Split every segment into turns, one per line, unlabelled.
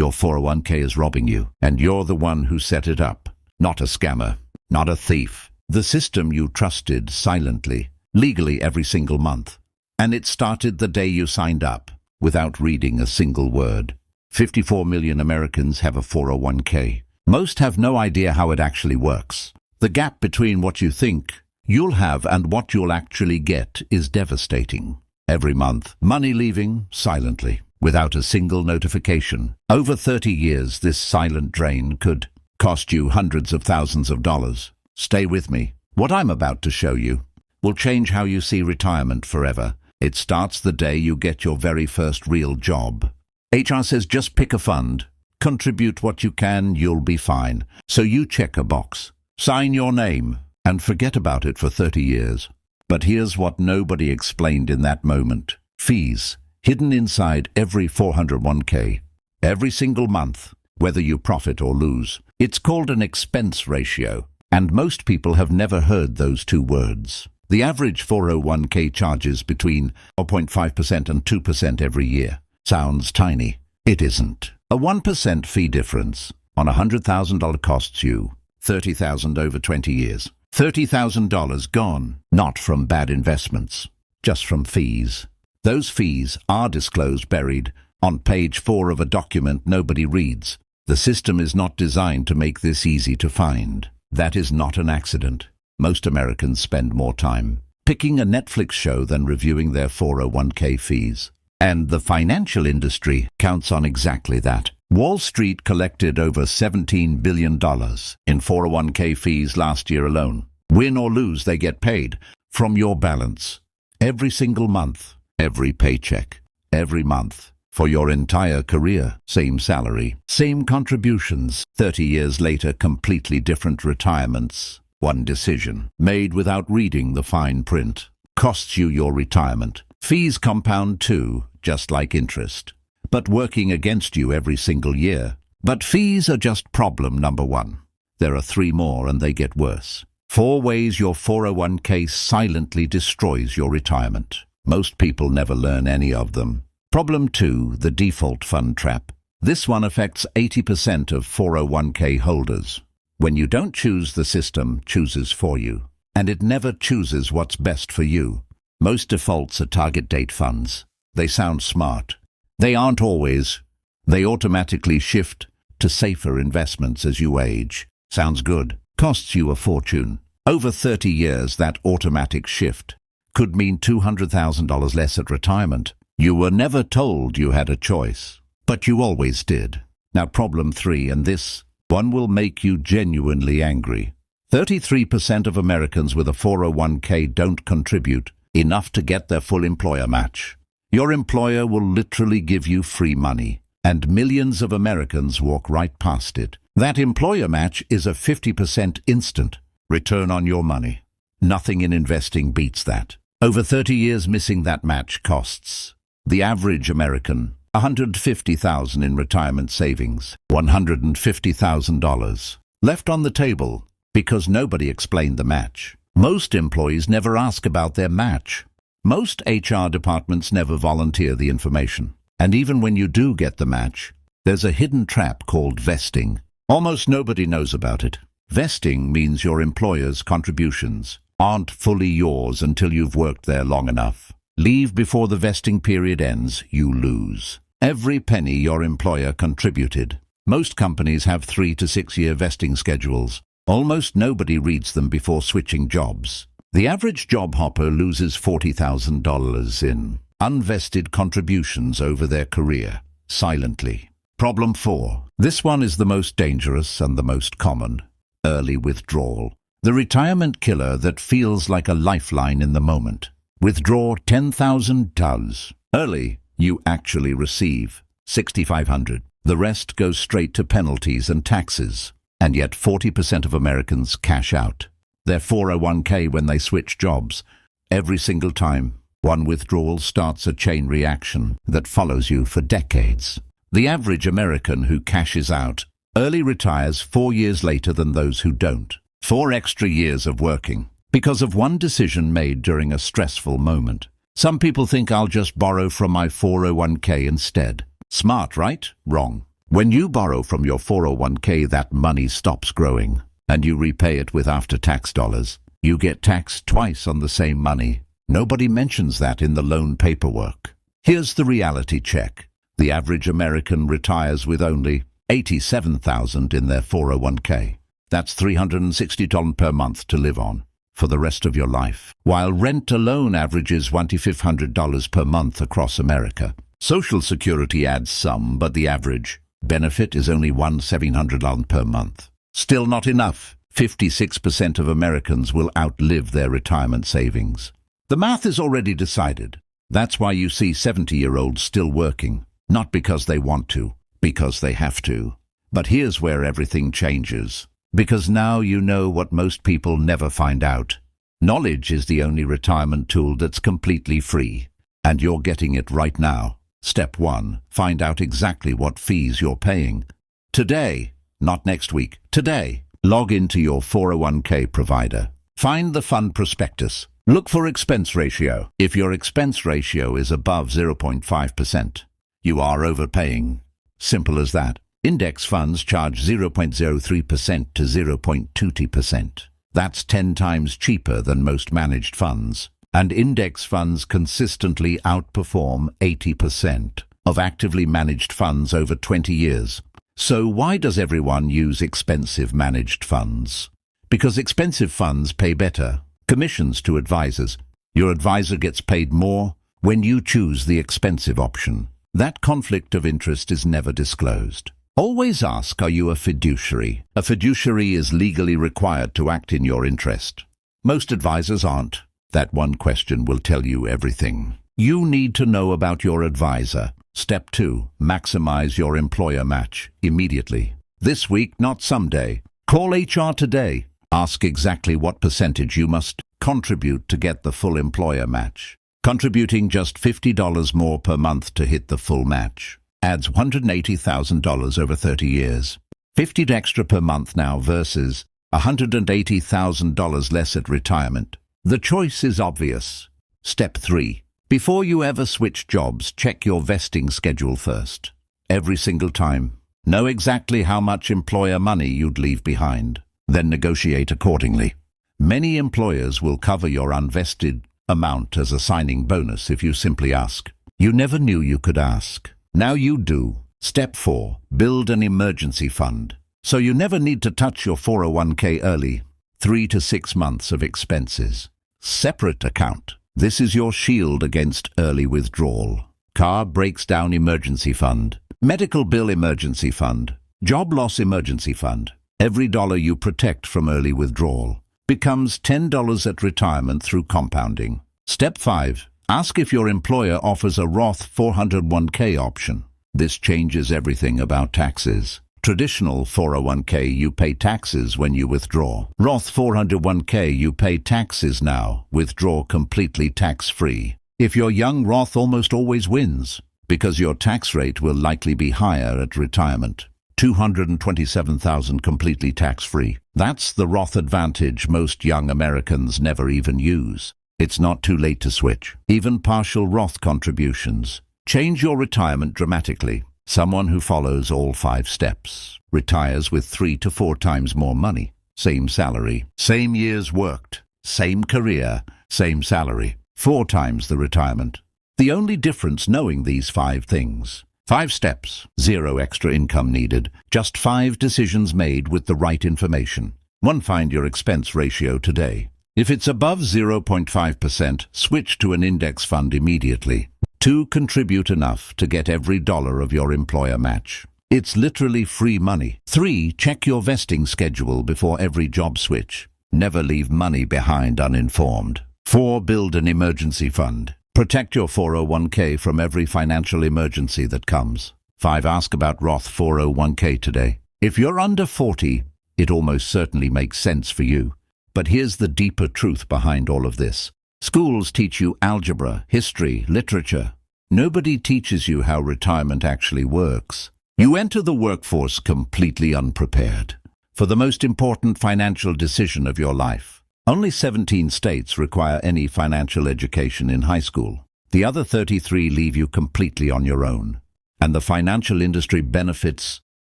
Your 401k is robbing you, and you're the one who set it up. Not a scammer, not a thief. The system you trusted silently, legally every single month. And it started the day you signed up, without reading a single word. 54 million Americans have a 401k. Most have no idea how it actually works. The gap between what you think you'll have and what you'll actually get is devastating. Every month, money leaving silently, without a single notification. Over 30 years, this silent drain could cost you hundreds of thousands of dollars. Stay with me. What I'm about to show you will change how you see retirement forever. It starts the day you get your very first real job. HR says just pick a fund, contribute what you can, you'll be fine. So you check a box, sign your name, and forget about it for 30 years. But here's what nobody explained in that moment. Fees, hidden inside every 401k. Every single month, whether you profit or lose. It's called an expense ratio, and most people have never heard those two words. The average 401k charges between 0.5% and 2% every year. Sounds tiny. It isn't. A 1% fee difference on $100,000 costs you $30,000 over 20 years. $30,000 gone, not from bad investments, just from fees. Those fees are disclosed buried on page 4 of a document nobody reads. The system is not designed to make this easy to find. That is not an accident. Most Americans spend more time picking a Netflix show than reviewing their 401k fees. And the financial industry counts on exactly that. Wall Street collected over $17 billion in 401k fees last year alone. Win or lose, they get paid from your balance. Every single month, every paycheck, every month. For your entire career, same salary, same contributions. 30 years later, completely different retirements. One decision, made without reading the fine print, costs you your retirement. Fees compound too, just like interest, but working against you every single year. But fees are just problem number 1. There are 3 more and they get worse. 4 ways your 401k silently destroys your retirement. Most people never learn any of them. Problem 2, the default fund trap. This one affects 80% of 401k holders. When you don't choose, the system chooses for you, and it never chooses what's best for you. Most defaults are target date funds. They sound smart. They aren't always. They automatically shift to safer investments as you age. Sounds good. Costs you a fortune. Over 30 years, that automatic shift could mean $200,000 less at retirement. You were never told you had a choice, but you always did. Now problem 3, and this one will make you genuinely angry. 33% of Americans with a 401k don't contribute enough to get their full employer match. Your employer will literally give you free money, and millions of Americans walk right past it. That employer match is a 50% instant return on your money. Nothing in investing beats that. Over 30 years, missing that match costs the average American $150,000 in retirement savings, $150,000 left on the table because nobody explained the match. Most employees never ask about their match. Most HR departments never volunteer the information. And even when you do get the match, there's a hidden trap called vesting. Almost nobody knows about it. Vesting means your employer's contributions aren't fully yours until you've worked there long enough. Leave before the vesting period ends, you lose every penny your employer contributed. Most companies have 3 to 6 year vesting schedules. Almost nobody reads them before switching jobs. The average job hopper loses $40,000 in unvested contributions over their career, silently. Problem 4. This one is the most dangerous and the most common. Early withdrawal. The retirement killer that feels like a lifeline in the moment. Withdraw $10,000. Early, you actually receive $6,500. The rest goes straight to penalties and taxes. And yet 40% of Americans cash out their 401k when they switch jobs. Every single time, one withdrawal starts a chain reaction that follows you for decades. The average American who cashes out early retires 4 years later than those who don't. 4 extra years of working because of one decision made during a stressful moment. Some people think I'll just borrow from my 401k instead. Smart, right? Wrong. When you borrow from your 401k, that money stops growing, and you repay it with after-tax dollars. You get taxed twice on the same money. Nobody mentions that in the loan paperwork. Here's the reality check. The average American retires with only $87,000 in their 401k. That's $360 per month to live on for the rest of your life, while rent alone averages $2,500 per month across America. Social Security adds some, but the average benefit is only $1,700 per month. Still not enough. 56% of Americans will outlive their retirement savings. The math is already decided. That's why you see 70-year-olds still working, not because they want to, because they have to. But here's where everything changes. Because now you know what most people never find out. Knowledge is the only retirement tool that's completely free. And you're getting it right now. Step 1. Find out exactly what fees you're paying. Today, not next week. Today, log into your 401k provider. Find the fund prospectus. Look for expense ratio. If your expense ratio is above 0.5%, you are overpaying. Simple as that. Index funds charge 0.03% to 0.20%. That's 10 times cheaper than most managed funds. And index funds consistently outperform 80% of actively managed funds over 20 years. So why does everyone use expensive managed funds? Because expensive funds pay better. Commissions to advisors. Your advisor gets paid more when you choose the expensive option. That conflict of interest is never disclosed. Always ask, are you a fiduciary? A fiduciary is legally required to act in your interest. Most advisors aren't. That one question will tell you everything you need to know about your advisor. Step 2. Maximize your employer match immediately. This week, not someday. Call HR today. Ask exactly what percentage you must contribute to get the full employer match. Contributing just $50 more per month to hit the full match adds $180,000 over 30 years. $50 extra per month now versus $180,000 less at retirement. The choice is obvious. Step 3. Before you ever switch jobs, check your vesting schedule first. Every single time. Know exactly how much employer money you'd leave behind. Then negotiate accordingly. Many employers will cover your unvested amount as a signing bonus if you simply ask. You never knew you could ask. Now you do. Step 4. Build an emergency fund. So you never need to touch your 401k early. 3 to 6 months of expenses. Separate account. This is your shield against early withdrawal. Car breaks down emergency fund. Medical bill emergency fund. Job loss emergency fund. Every dollar you protect from early withdrawal becomes $10 at retirement through compounding. Step 5. Ask if your employer offers a Roth 401k option. This changes everything about taxes. Traditional 401k, you pay taxes when you withdraw. Roth 401k, you pay taxes now. Withdraw completely tax-free. If you're young, Roth almost always wins, because your tax rate will likely be higher at retirement. $227,000 completely tax-free. That's the Roth advantage most young Americans never even use. It's not too late to switch. Even partial Roth contributions change your retirement dramatically. Someone who follows all 5 steps retires with 3 to 4 times more money. Same salary, same years worked, same career, same salary. 4 times the retirement. The only difference knowing these 5 things. 5 steps, 0 extra income needed, just 5 decisions made with the right information. 1. Find your expense ratio today. If it's above 0.5%, switch to an index fund immediately. 2. Contribute enough to get every dollar of your employer match. It's literally free money. 3. Check your vesting schedule before every job switch. Never leave money behind uninformed. 4. Build an emergency fund. Protect your 401k from every financial emergency that comes. 5. Ask about Roth 401k today. If you're under 40, it almost certainly makes sense for you. But here's the deeper truth behind all of this. Schools teach you algebra, history, literature. Nobody teaches you how retirement actually works. You enter the workforce completely unprepared for the most important financial decision of your life. Only 17 states require any financial education in high school. The other 33 leave you completely on your own. And the financial industry benefits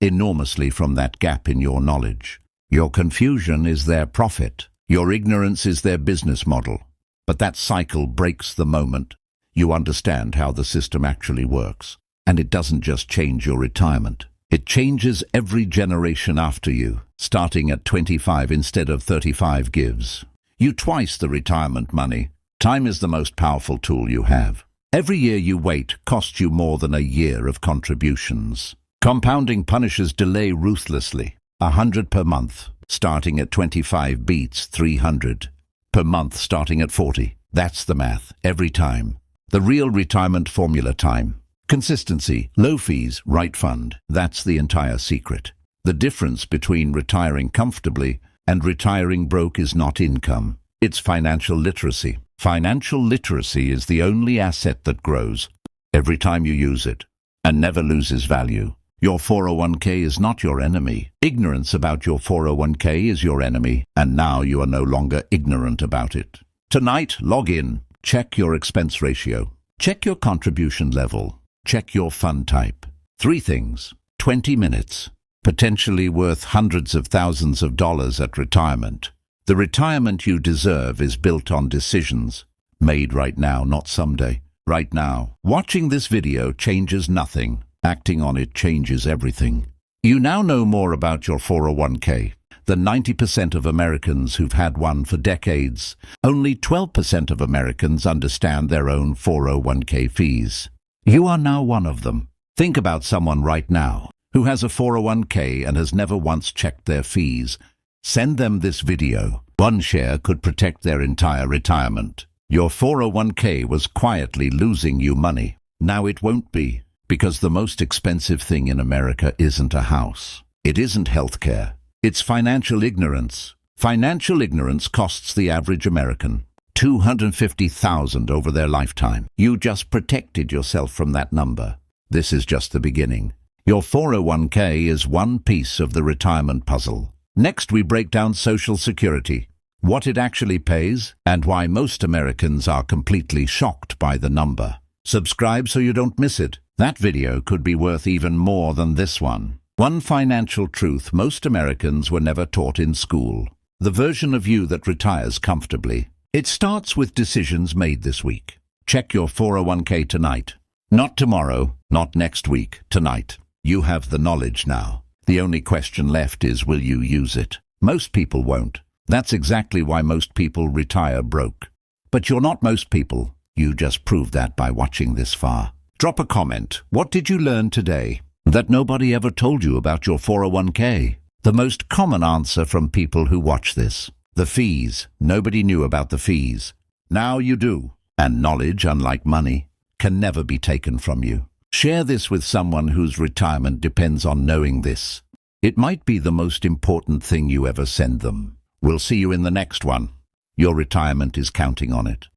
enormously from that gap in your knowledge. Your confusion is their profit. Your ignorance is their business model. But that cycle breaks the moment you understand how the system actually works. And it doesn't just change your retirement. It changes every generation after you, starting at 25 instead of 35 gives you twice the retirement money. Time is the most powerful tool you have. Every year you wait costs you more than a year of contributions. Compounding punishes delay ruthlessly. 100 per month, starting at 25 beats 300 per month starting at 40. That's the math, every time. The real retirement formula: time, consistency, low fees, right fund. That's the entire secret. The difference between retiring comfortably and retiring broke is not income. It's financial literacy. Financial literacy is the only asset that grows every time you use it and never loses value. Your 401k is not your enemy. Ignorance about your 401k is your enemy, and now you are no longer ignorant about it. Tonight, log in. Check your expense ratio. Check your contribution level. Check your fund type. 3 things. 20 minutes. Potentially worth hundreds of thousands of dollars at retirement. The retirement you deserve is built on decisions made right now, not someday. Right now. Watching this video changes nothing. Acting on it changes everything. You now know more about your 401k than 90% of Americans who've had one for decades. Only 12% of Americans understand their own 401k fees. You are now one of them. Think about someone right now who has a 401k and has never once checked their fees. Send them this video. One share could protect their entire retirement. Your 401k was quietly losing you money. Now it won't be, because the most expensive thing in America isn't a house. It isn't healthcare. It's financial ignorance. Financial ignorance costs the average American $250,000 over their lifetime. You just protected yourself from that number. This is just the beginning. Your 401k is one piece of the retirement puzzle. Next, we break down Social Security, what it actually pays, and why most Americans are completely shocked by the number. Subscribe so you don't miss it. That video could be worth even more than this one. One financial truth most Americans were never taught in school. The version of you that retires comfortably. It starts with decisions made this week. Check your 401k tonight. Not tomorrow, not next week, tonight. You have the knowledge now. The only question left is, will you use it? Most people won't. That's exactly why most people retire broke. But you're not most people. You just proved that by watching this far. Drop a comment. What did you learn today that nobody ever told you about your 401k? The most common answer from people who watch this: the fees. Nobody knew about the fees. Now you do. And knowledge, unlike money, can never be taken from you. Share this with someone whose retirement depends on knowing this. It might be the most important thing you ever send them. We'll see you in the next one. Your retirement is counting on it.